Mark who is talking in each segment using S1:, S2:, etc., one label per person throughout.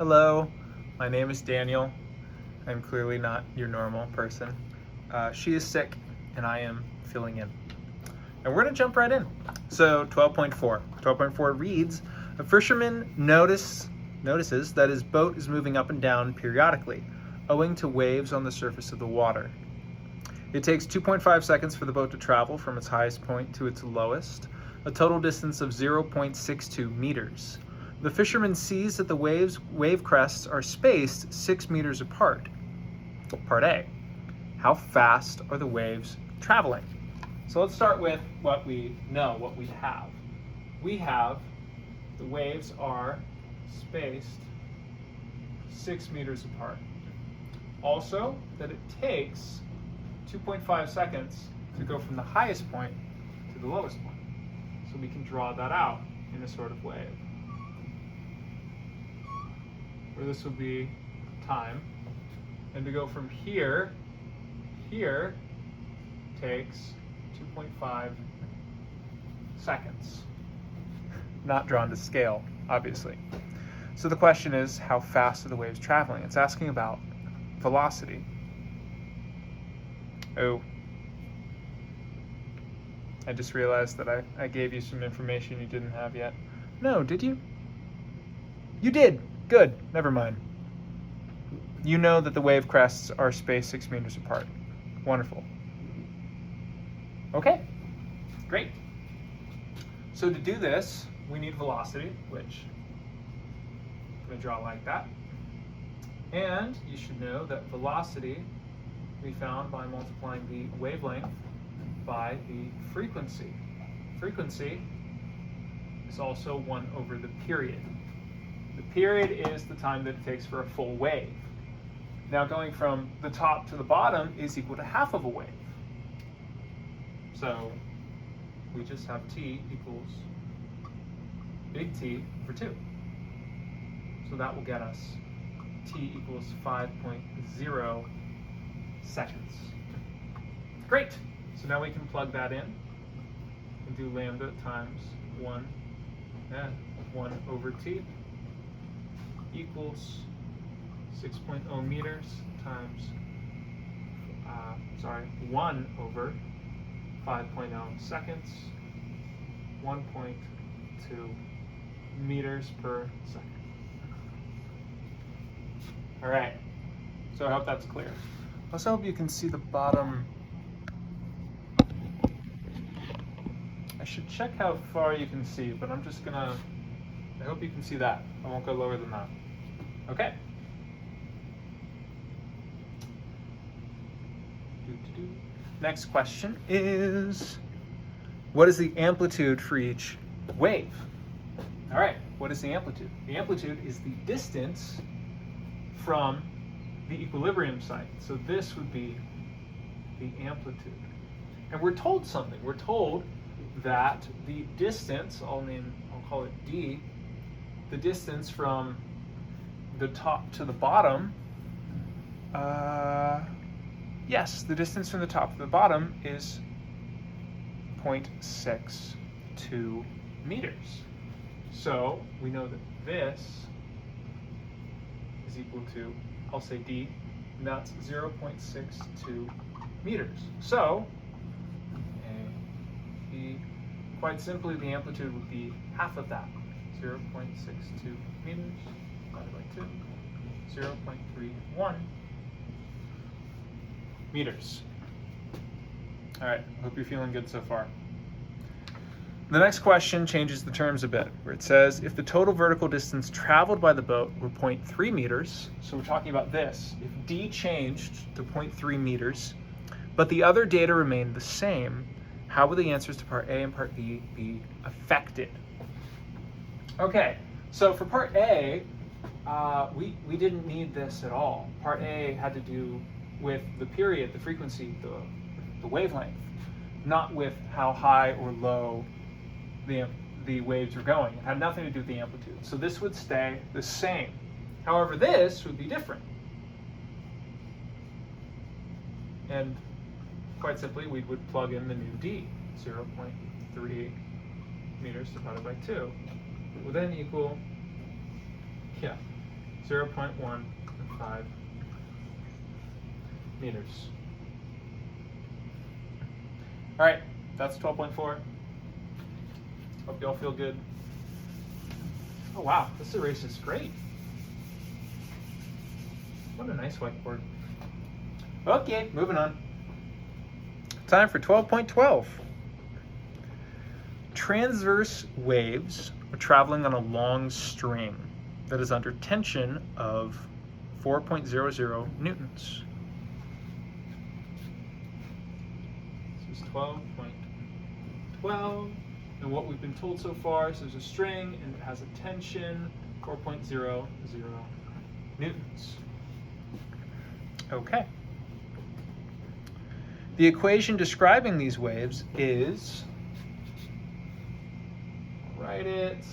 S1: Hello, my name is Daniel. I'm clearly not your normal person. She is sick and I am filling in. And we're gonna jump right in. So 12.4. 12.4 reads, a fisherman notices that his boat is moving up and down periodically, owing to waves on the surface of the water. It takes 2.5 seconds for the boat to travel from its highest point to its lowest, a total distance of 0.62 meters. The fisherman sees that the wave crests are spaced 6 meters apart. Part A, how fast are the waves traveling? So let's start with what we know, what we have. We have the waves are spaced 6 meters apart. Also, that it takes 2.5 seconds to go from the highest point to the lowest point. So we can draw that out in a sort of wave. Where this would be time. And to go from here takes 2.5 seconds. Not drawn to scale, obviously. So the question is, how fast are the waves traveling? It's asking about velocity. Oh, I just realized that I gave you some information you didn't have yet. No, did you? You did. Good. Never mind. You know that the wave crests are spaced 6 meters apart. Wonderful. Okay, great. So to do this, we need velocity, which I'm going to draw like that. And you should know that velocity we found by multiplying the wavelength by the frequency. Frequency is also 1 over the period. The period is the time that it takes for a full wave. Now going from the top to the bottom is equal to half of a wave. So we just have t equals big T over 2. So that will get us t equals 5.0 seconds. Great. So now we can plug that in and do lambda times 1 over t equals 6.0 meters times 1 over 5.0 seconds, 1.2 meters per second. All right, so I hope that's clear. I also hope you can see the bottom. I should check how far you can see, but I'm just gonna, I hope you can see that. I won't go lower than that. Okay. Next question is, what is the amplitude for each wave? All right, what is the amplitude? The amplitude is the distance from the equilibrium site. So this would be the amplitude. And we're told something. We're told that the distance, I'll call it d, the distance from the top to the bottom, yes, the distance from the top to the bottom is 0.62 meters. So we know that this is equal to, I'll say d, and that's 0.62 meters. So, quite simply, the amplitude would be half of that, 0.62 meters divided by 2, 0.31 meters. All right, hope you're feeling good so far. The next question changes the terms a bit, where it says, if the total vertical distance traveled by the boat were 0.3 meters, so we're talking about this, if d changed to 0.3 meters, but the other data remained the same, how would the answers to part A and part B be affected? Okay, so for part A, we didn't need this at all. Part A had to do with the period, the frequency, the wavelength, not with how high or low the waves were going. It had nothing to do with the amplitude. So this would stay the same. However, this would be different. And quite simply, we would plug in the new d, 0.3 meters divided by 2, will then equal, 0.15 meters. All right, that's 12.4. Hope you all feel good. Oh wow, this erase is great. What a nice whiteboard. Okay, moving on. Time for 12.12. Transverse waves are traveling on a long string that is under tension of 4.00 newtons. This is 12.12. And what we've been told so far is there's a string and it has a tension 4.00 newtons. Okay. The equation describing these waves is, I'll write it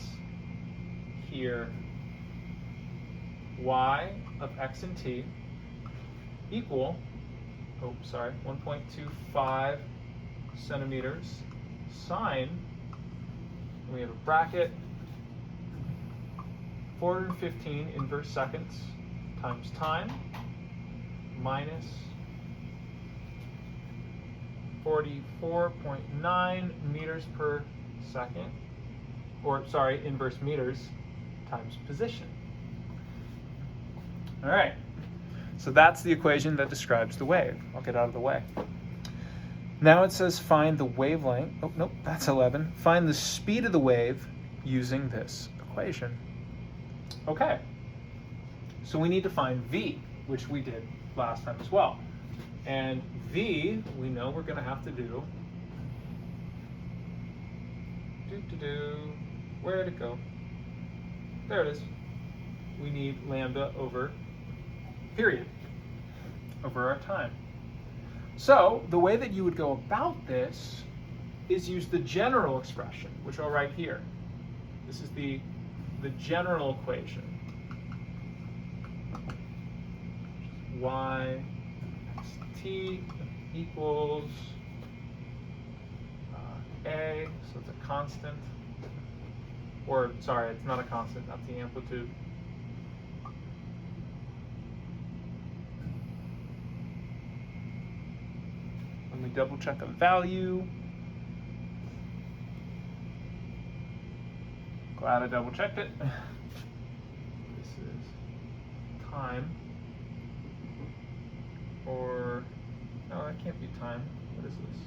S1: here, y of x and t equal, 1.25 centimeters sine, and we have a bracket, 415 inverse seconds times time minus 44.9 meters per second, or sorry, inverse meters times position. All right, so that's the equation that describes the wave. I'll get out of the way. Now it says find the wavelength. Oh, nope, that's 11. Find the speed of the wave using this equation. Okay, so we need to find v, which we did last time as well. And v, we know we're going to have to do, where'd it go? There it is. We need lambda over period, over our time. So the way that you would go about this is use the general expression, which I'll write here. This is the general equation. Y t equals a, so it's a constant, or sorry, it's not a constant, that's the amplitude. Let me double check a value. Glad I double checked it. This is time, or no, that can't be time. What is this?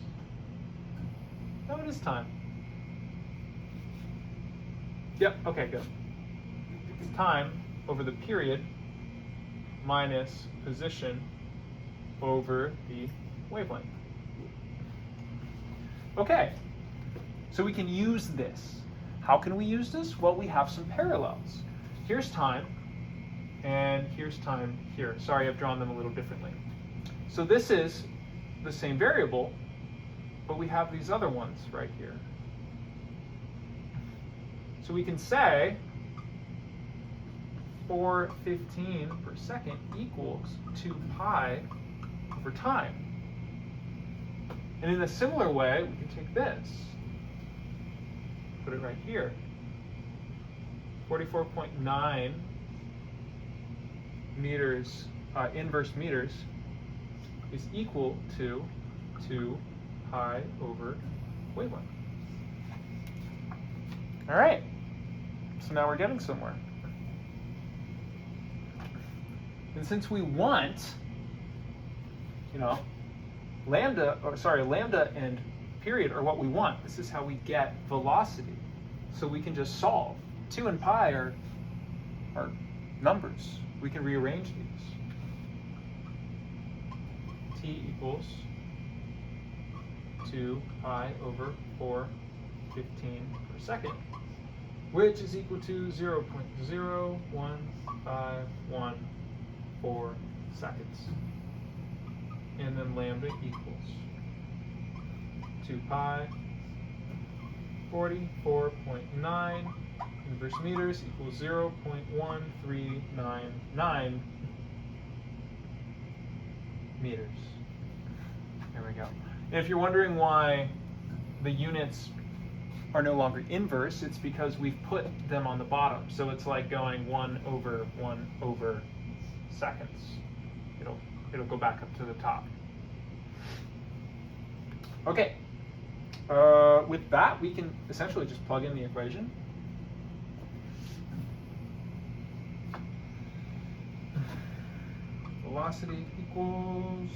S1: No, it is time. Yep, okay, good. It's time over the period minus position over the wavelength. Okay, so we can use this. How can we use this? Well, we have some parallels. Here's time, and here's time here. Sorry, I've drawn them a little differently. So this is the same variable, but we have these other ones right here. So we can say 415 per second equals 2 pi over time. And in a similar way, we can take this, put it right here. 44.9 meters, inverse meters, is equal to 2 pi over wavelength. All right, so now we're getting somewhere. And since we want, lambda and period are what we want. This is how we get velocity. So we can just solve. 2 and pi are numbers. We can rearrange these. T equals 2 pi over 415 per second, which is equal to 0.01514 seconds. And then lambda equals 2 pi, 44.9 inverse meters equals 0.1399 meters. There we go. And if you're wondering why the units are no longer inverse, it's because we've put them on the bottom. So it's like going 1 over seconds. It'll go back up to the top. Okay. With that, we can essentially just plug in the equation. Velocity equals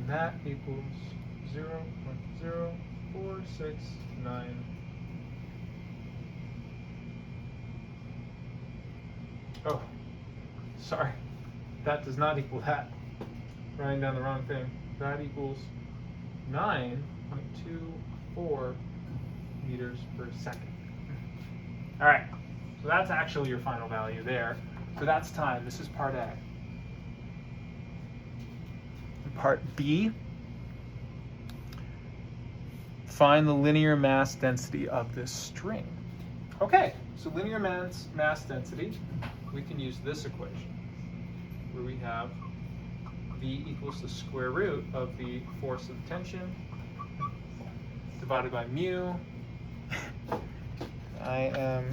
S1: that equals 0.0469. Oh, sorry. That does not equal that. Writing down the wrong thing. That equals 9.24 meters per second. All right, so that's actually your final value there. So that's time. This is part A. Part B, find the linear mass density of this string. Okay, so linear mass density, we can use this equation where we have V equals the square root of the force of tension divided by mu. I am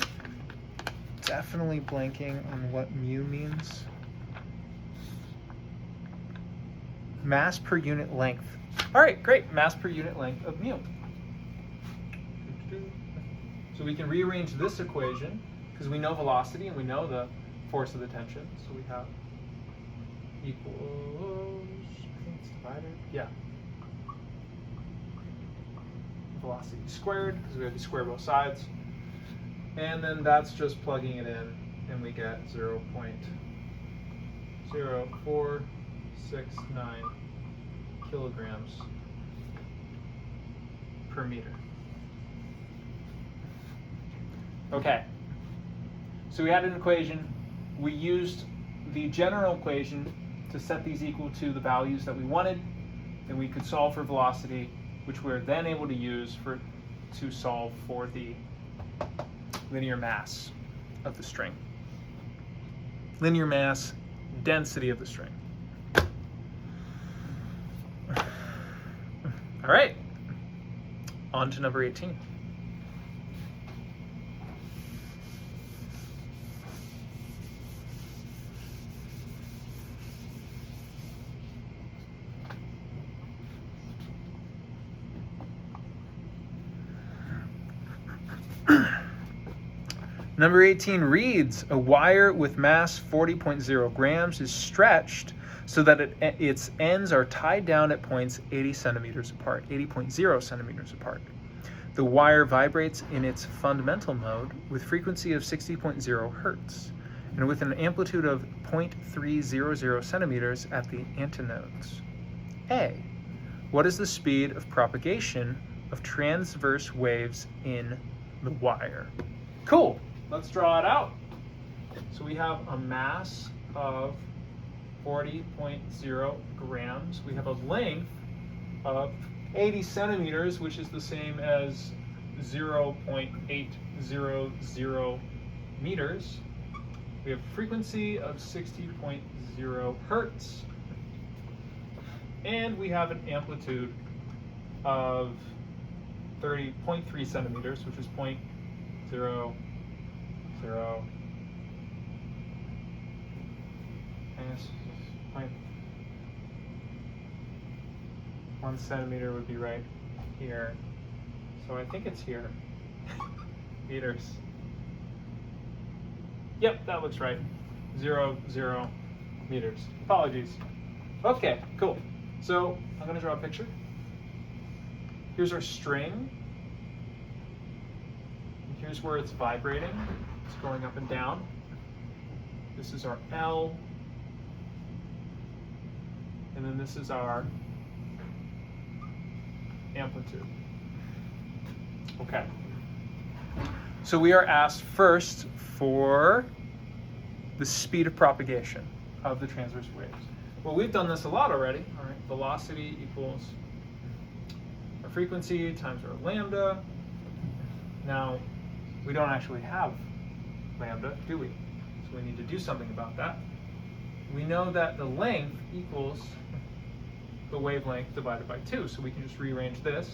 S1: definitely blanking on what mu means. Mass per unit length. All right, great. Mass per unit length of mu. So we can rearrange this equation because we know velocity and we know the force of the tension. So we have equals, I think it's divided. Yeah. Velocity squared because we have to square both sides. And then that's just plugging it in and we get 0.0469 kilograms per meter. Okay, so we had an equation. We used the general equation to set these equal to the values that we wanted, and we could solve for velocity, which we're then able to use to solve for the linear mass of the string. Linear mass density of the string. All right, on to number 18. Number 18 reads, a wire with mass 40.0 grams is stretched so that its ends are tied down at points 80 centimeters apart, 80.0 centimeters apart. The wire vibrates in its fundamental mode with frequency of 60.0 hertz and with an amplitude of 0.300 centimeters at the antinodes. A, what is the speed of propagation of transverse waves in the wire? Cool. Let's draw it out. So we have a mass of 40.0 grams. We have a length of 80 centimeters, which is the same as 0.800 meters. We have frequency of 60.0 hertz. And we have an amplitude of 30.3 centimeters, which is 0.00. And 1 centimeter would be right here. So I think it's here. Meters. Yep, that looks right. 0 meters. Apologies. Okay, cool. So I'm going to draw a picture. Here's our string. And here's where it's vibrating. It's going up and down. This is our L. And then this is our amplitude. Okay. So we are asked first for the speed of propagation of the transverse waves. Well, we've done this a lot already. All right, velocity equals our frequency times our lambda. Now, we don't actually have lambda, do we? So we need to do something about that. We know that the length equals the wavelength divided by 2, so we can just rearrange this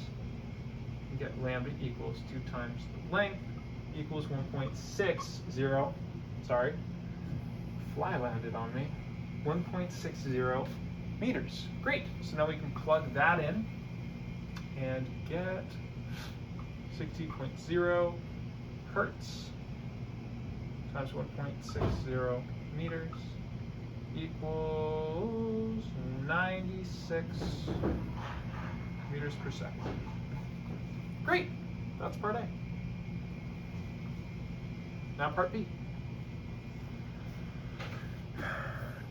S1: and get lambda equals 2 times the length equals 1.60, sorry, fly landed on me, 1.60 meters. Great, so now we can plug that in and get 60.0 hertz times 1.60 meters equals 96 meters per second. Great, that's part A. Now part B.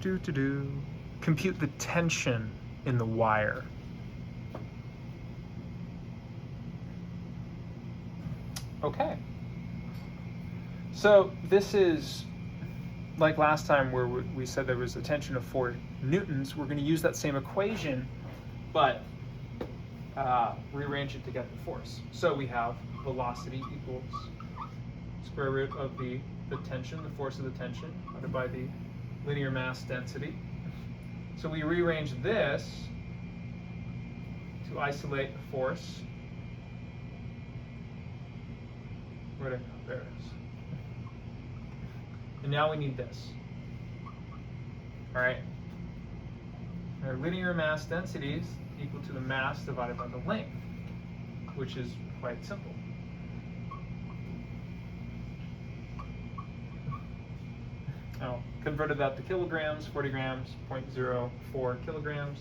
S1: Compute the tension in the wire. Okay. So this is like last time where we said there was a tension of 4 newtons. We're going to use that same equation, but rearrange it to get the force. So we have velocity equals square root of the tension, the force of the tension, divided by the linear mass density. So we rearrange this to isolate the force. Where'd it go? There it is. And now we need this. All right. Our linear mass density is equal to the mass divided by the length, which is quite simple. Now, converted that to kilograms, 40 grams, 0.04 kilograms,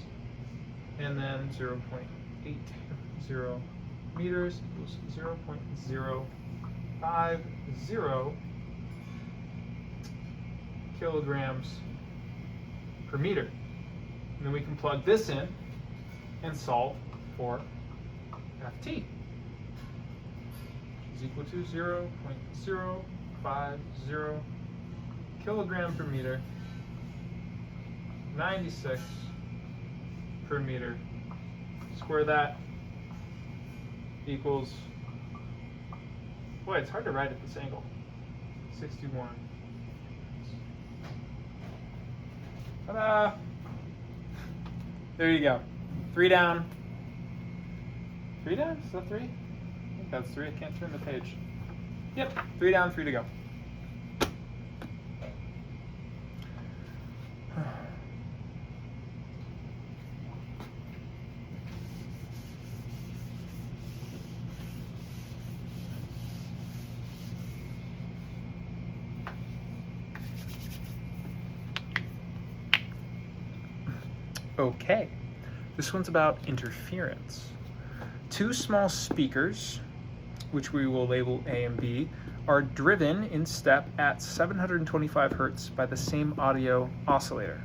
S1: and then 0.80 meters equals 0.050 kilograms per meter. And then we can plug this in and solve for Ft, which is equal to 0.050 kilogram per meter, 96 per meter. Square that equals, boy, it's hard to write at this angle, 61. Ta-da! There you go. 3 down. 3 down? Is that 3? I think that's 3. I can't turn the page. Yep, 3 down, 3 to go. Okay, this one's about interference. 2 small speakers, which we will label A and B, are driven in step at 725 hertz by the same audio oscillator.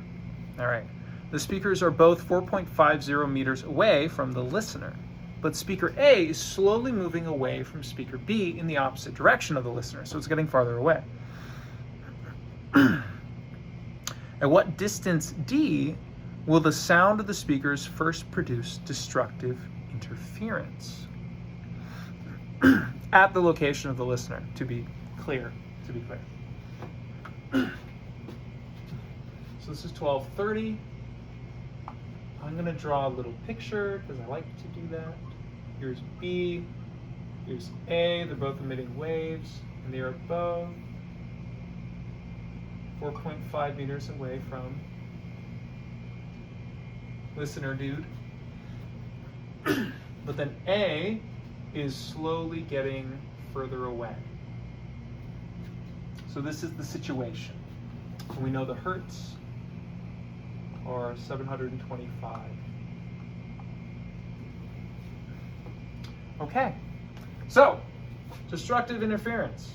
S1: All right, the speakers are both 4.50 meters away from the listener, but speaker A is slowly moving away from speaker B in the opposite direction of the listener, so it's getting farther away. At what distance D will the sound of the speakers first produce destructive interference? At the location of the listener, to be clear. So this is 1230. I'm going to draw a little picture because I like to do that. Here's B, here's A. They're both emitting waves, and they are both 4.5 meters away from listener dude. But then A is slowly getting further away. So this is the situation. We know the hertz are 725. Okay, so destructive interference.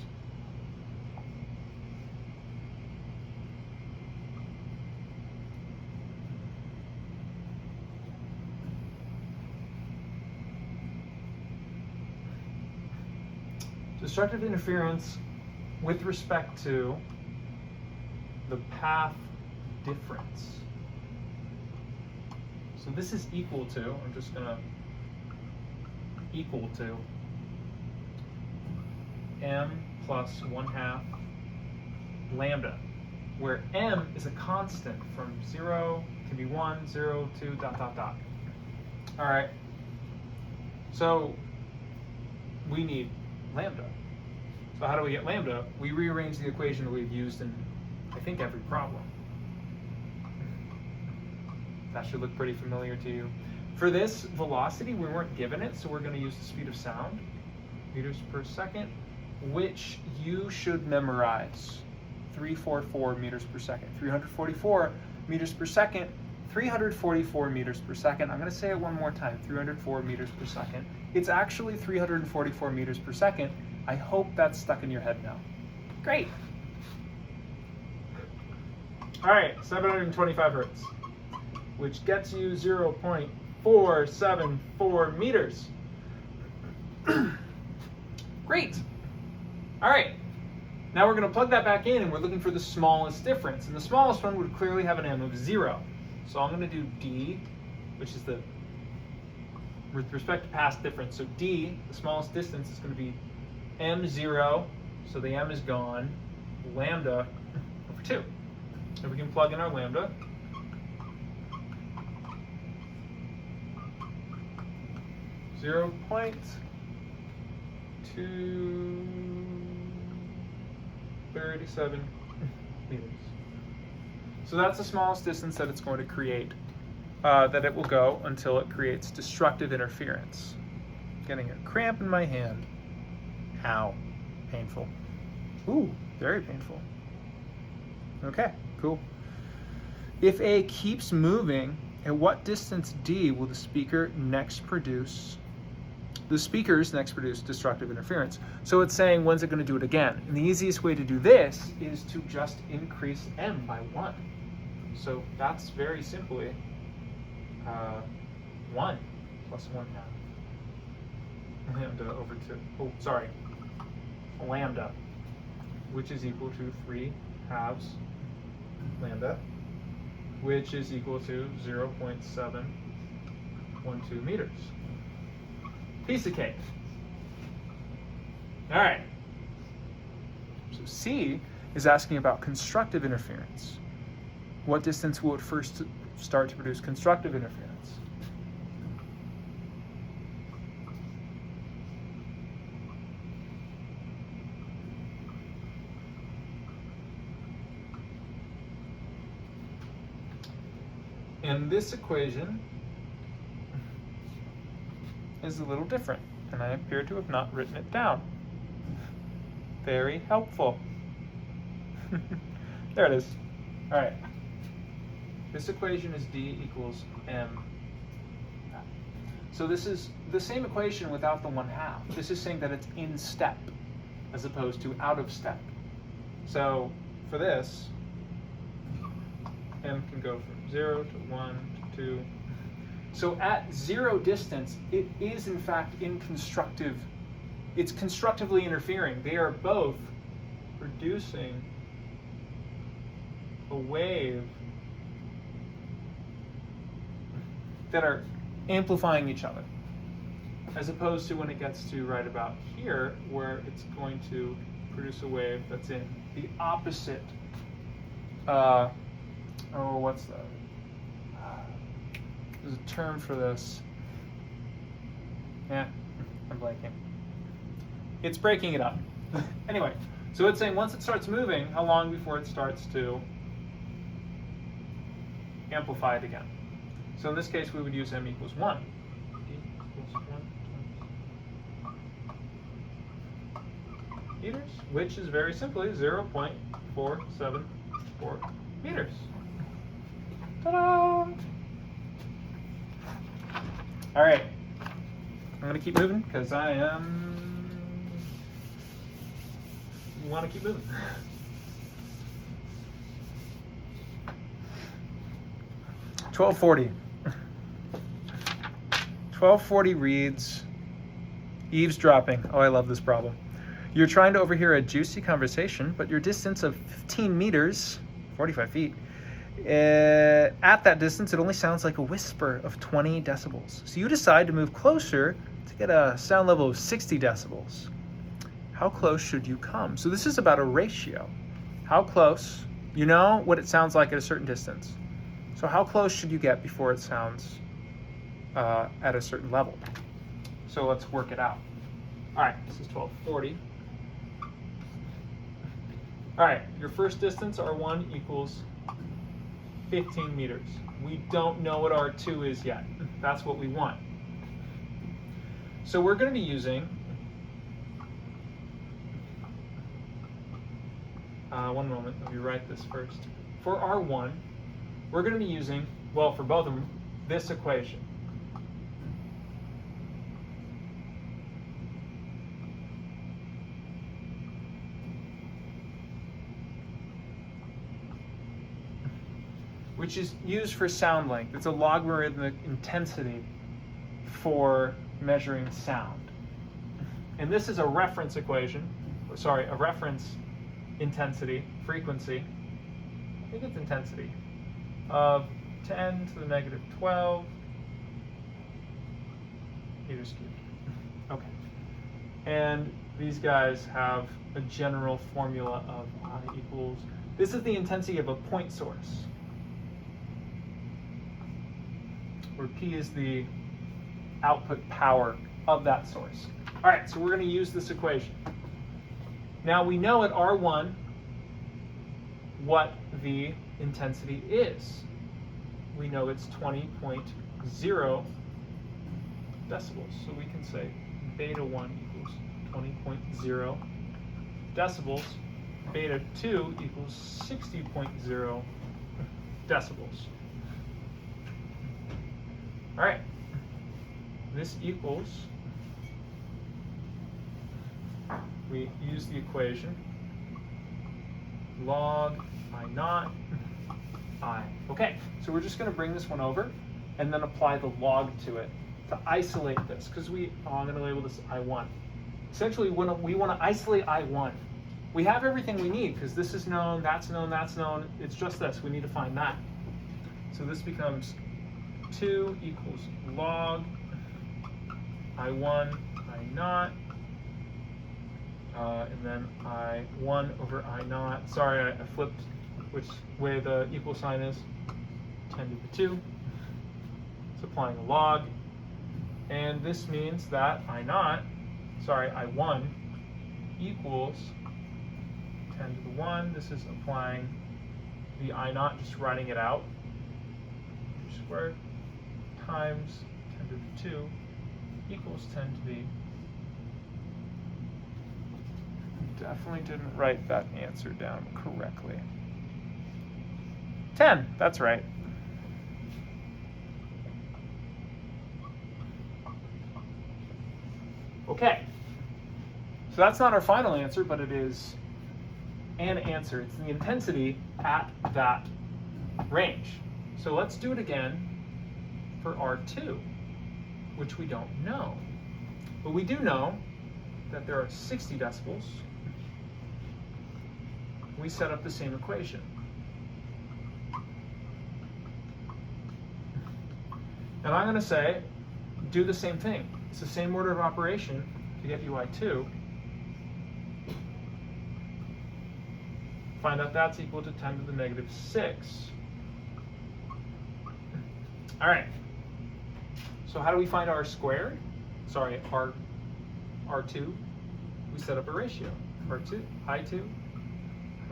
S1: Destructive interference with respect to the path difference. So this is equal to, I'm just going to equal to M plus 1/2 lambda, where m is a constant from 0, can be 1, 0, 2, dot, dot, dot. All right, so we need lambda. So how do we get lambda? We rearrange the equation that we've used in, I think, every problem. That should look pretty familiar to you. For this velocity, we weren't given it, so we're going to use the speed of sound, meters per second, which you should memorize. 344 meters per second. 344 meters per second. 344 meters per second. I'm going to say it one more time. 304 meters per second. It's actually 344 meters per second. I hope that's stuck in your head now. Great. All right, 725 hertz, which gets you 0.474 meters. Great. All right. Now we're going to plug that back in, and we're looking for the smallest difference. And the smallest one would clearly have an m of 0. So I'm going to do d, which is the, with respect to past difference. So d, the smallest distance, is going to be m0. So the m is gone. Lambda over 2. So we can plug in our lambda. Zero 0.237 meters. So that's the smallest distance that it's going to create, that it will go until it creates destructive interference. Getting a cramp in my hand. Ow. Painful. Ooh, very painful. Okay, cool. If A keeps moving, at what distance d will the speakers next produce destructive interference? So it's saying, when's it going to do it again? And the easiest way to do this is to just increase m by 1. So that's very simply 1 plus 1/2 lambda over 2. Oh, sorry. Lambda, which is equal to 3/2 lambda, which is equal to 0.712 meters. Piece of cake. All right. So C is asking about constructive interference. What distance will it first start to produce constructive interference? And this equation is a little different, and I appear to have not written it down. Very helpful. There it is. All right. This equation is d equals m. So this is the same equation without the 1/2. This is saying that it's in step as opposed to out of step. So for this, m can go from 0 to 1 to 2. So at 0 distance, it is in fact it's constructively interfering. They are both producing a wave that are amplifying each other, as opposed to when it gets to right about here, where it's going to produce a wave that's in the opposite, what's that? There's a term for this. Yeah, I'm blanking. It's breaking it up. Anyway, so it's saying once it starts moving, how long before it starts to amplify it again? So in this case, we would use m equals 1. D equals 1 meters, which is very simply 0.474 meters. Ta-da! All right, I'm going to keep moving because want to keep moving. 1240. 1240 reads, eavesdropping. Oh, I love this problem. You're trying to overhear a juicy conversation, but your distance of 15 meters, 45 feet, at that distance, it only sounds like a whisper of 20 decibels. So you decide to move closer to get a sound level of 60 decibels. how close should you come? So this is about a ratio. How close, you know what it sounds like at a certain distance. So how close should you get before it sounds at a certain level? So let's work it out. All right, this is 1240. All right, your first distance, R1, equals 15 meters. We don't know what R2 is yet. That's what we want. So we're going to be using, one moment, let me write this first. For R1, we're going to be using, well, for both of them, this equation. Which is used for sound length. It's a logarithmic intensity for measuring sound. And this is a reference equation, sorry, a reference intensity, frequency, I think it's intensity, of 10 to the negative 12 meters cubed. Okay. And these guys have a general formula of I equals, this is the intensity of a point source, where P is the output power of that source. All right, so we're going to use this equation. Now we know at R1 what the intensity is. We know it's 20.0 decibels. So we can say beta 1 equals 20.0 decibels. Beta 2 equals 60.0 decibels. All right, this equals, we use the equation, log I naught I. Okay, so we're just going to bring this one over and then apply the log to it to isolate this, because I'm going to label this I1. Essentially, we want to isolate I1. We have everything we need, because this is known, that's known, that's known. It's just this. We need to find that. So this becomes 2 equals log I1 I naught, and then I1 over I naught. Sorry, I flipped which way the equal sign is. 10 to the 2. It's applying a log. And this means that I1 equals 10 to the 1. This is applying the I naught, just writing it out. Squared times 10 to the 2 equals 10 to the... Definitely didn't write that answer down correctly. 10, that's right. Okay, so that's not our final answer, but it is an answer. It's the intensity at that range. So let's do it again for R2, which we don't know. But we do know that there are 60 decibels. We set up the same equation. And I'm going to say, do the same thing. It's the same order of operation to get UI2. Find out that's equal to 10 to the negative 6. All right. So how do we find R squared? Sorry, R2. We set up a ratio. R2, I2,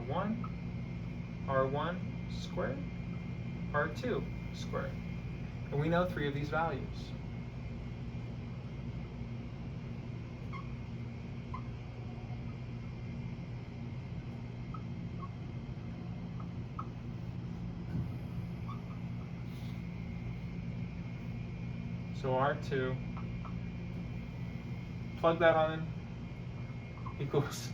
S1: R1, R1 squared, R2 squared. And we know 3 of these values. So R2, plug that on, equals,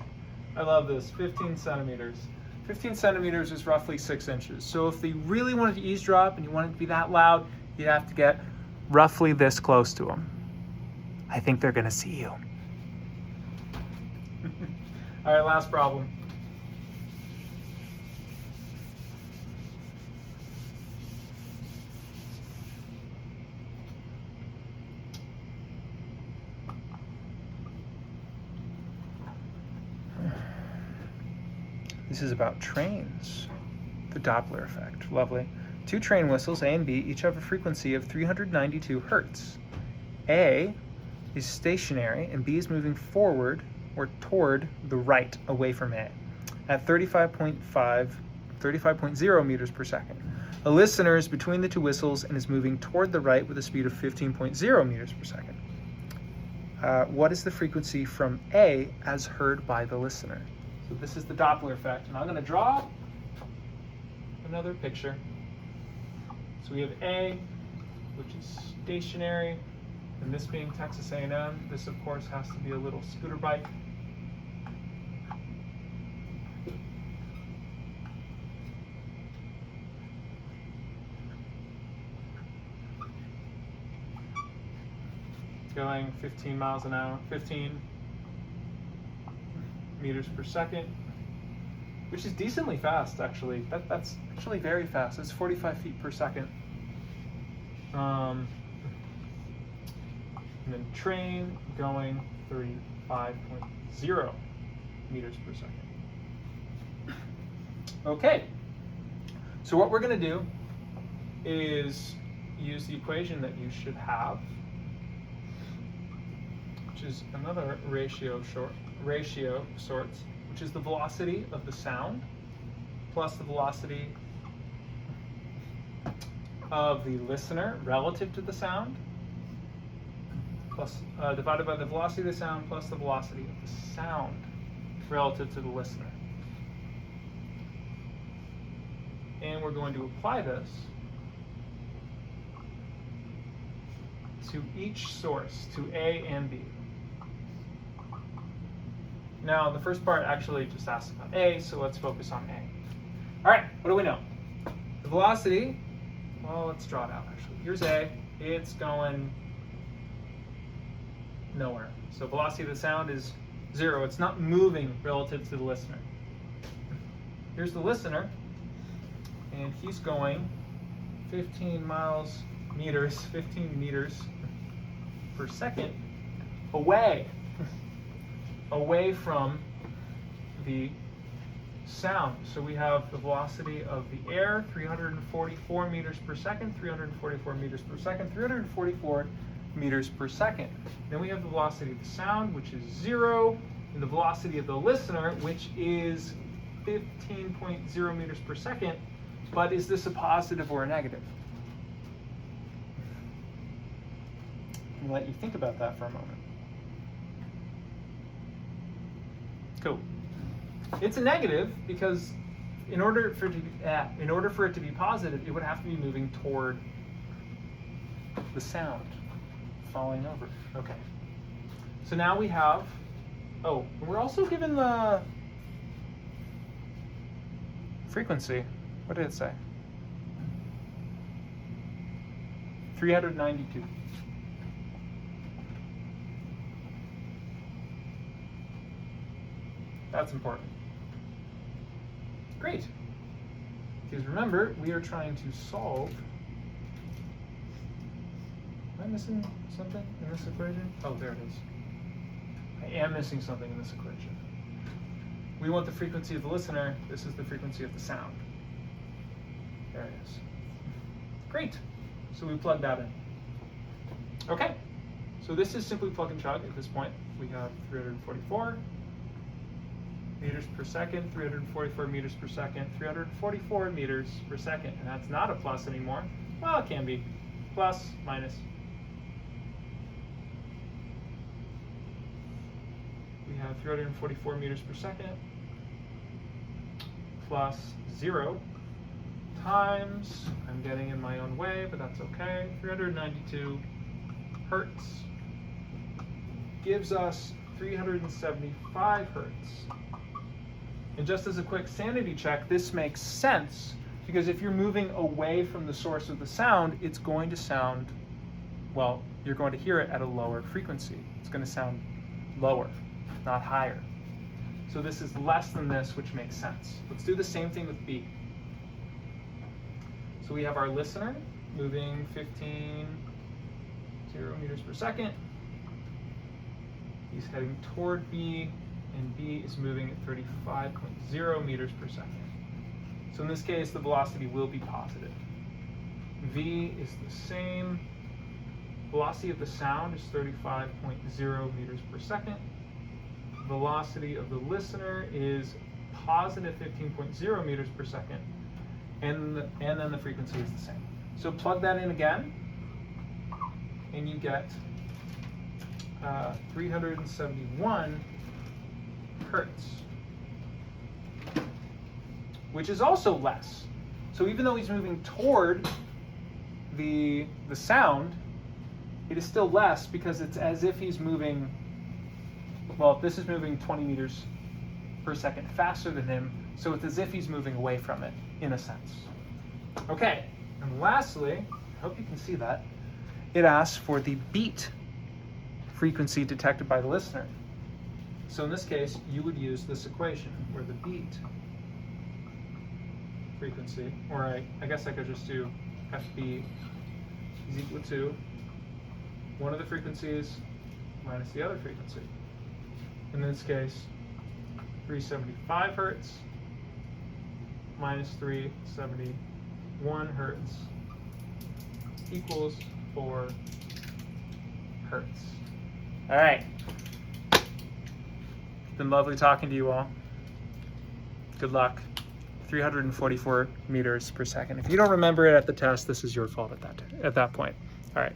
S1: I love this, 15 centimeters. 15 centimeters is roughly 6 inches. So if they really wanted to eavesdrop and you wanted to be that loud, you'd have to get roughly this close to them. I think they're gonna see you. All right, last problem. This is about trains. The Doppler effect. Lovely. Two train whistles, A and B, each have a frequency of 392 hertz. A is stationary and B is moving forward or toward the right, away from A, at 35.0 meters per second. A listener is between the two whistles and is moving toward the right with a speed of 15.0 meters per second. What is the frequency from A as heard by the listener? So this is the Doppler effect, and I'm going to draw another picture. So we have A, which is stationary, and this being Texas A&M, this of course has to be a little scooter bike. Going 15 miles an hour, 15 meters per second, which is decently fast actually. That's actually very fast. It's 45 feet per second. And then train going 35.0 meters per second. Okay, so what we're going to do is use the equation that you should have, which is another ratio of sorts, which is the velocity of the sound plus the velocity of the listener relative to the sound, plus divided by the velocity of the sound plus the velocity of the sound relative to the listener. And we're going to apply this to each source, to A and B. Now, the first part actually just asks about A, so let's focus on A. All right, what do we know? The velocity, well, let's draw it out actually. Here's A, it's going nowhere. So velocity of the sound is 0. It's not moving relative to the listener. Here's the listener, and he's going 15 meters per second away from the sound. So we have the velocity of the air, 344 meters per second, 344 meters per second, 344 meters per second. Then we have the velocity of the sound, which is 0, and the velocity of the listener, which is 15.0 meters per second. But is this a positive or a negative? I'll let you think about that for a moment. Cool. It's a negative because in order for it to be positive, it would have to be moving toward the sound, falling over. Okay. So now we have, oh, we're also given the frequency. What did it say? 392. That's important. Great. Because remember, we are trying to solve. Am I missing something in this equation? Oh, there it is. I am missing something in this equation. We want the frequency of the listener. This is the frequency of the sound. There it is. Great. So we plug that in. Okay. So this is simply plug and chug at this point. We have 344 meters per second, 344 meters per second, 344 meters per second. And that's not a plus anymore. Well, it can be. Plus, minus. We have 344 meters per second plus 0 times, I'm getting in my own way, but that's okay, 392 hertz gives us 375 hertz. And just as a quick sanity check, this makes sense because if you're moving away from the source of the sound, it's going to sound, well, you're going to hear it at a lower frequency. It's going to sound lower, not higher. So this is less than this, which makes sense. Let's do the same thing with B. So we have our listener moving 15.0 meters per second. He's heading toward B and B is moving at 35.0 meters per second. So in this case, the velocity will be positive. V is the same. Velocity of the sound is 35.0 meters per second. Velocity of the listener is positive 15.0 meters per second. And then the frequency is the same. So plug that in again, and you get 371 hertz, which is also less. So even though he's moving toward the sound, it is still less because it's as if he's moving, well, this is moving 20 meters per second faster than him, so it's as if he's moving away from it, in a sense. Okay, and lastly, I hope you can see that, it asks for the beat frequency detected by the listener. So in this case, you would use this equation where the beat frequency, or I guess I could just do FB is equal to one of the frequencies minus the other frequency. In this case, 375 hertz minus 371 hertz equals 4 hertz. All right. Been lovely talking to you all. Good luck. 344 meters per second. If you don't remember it at the test, this is your fault at that point. All right.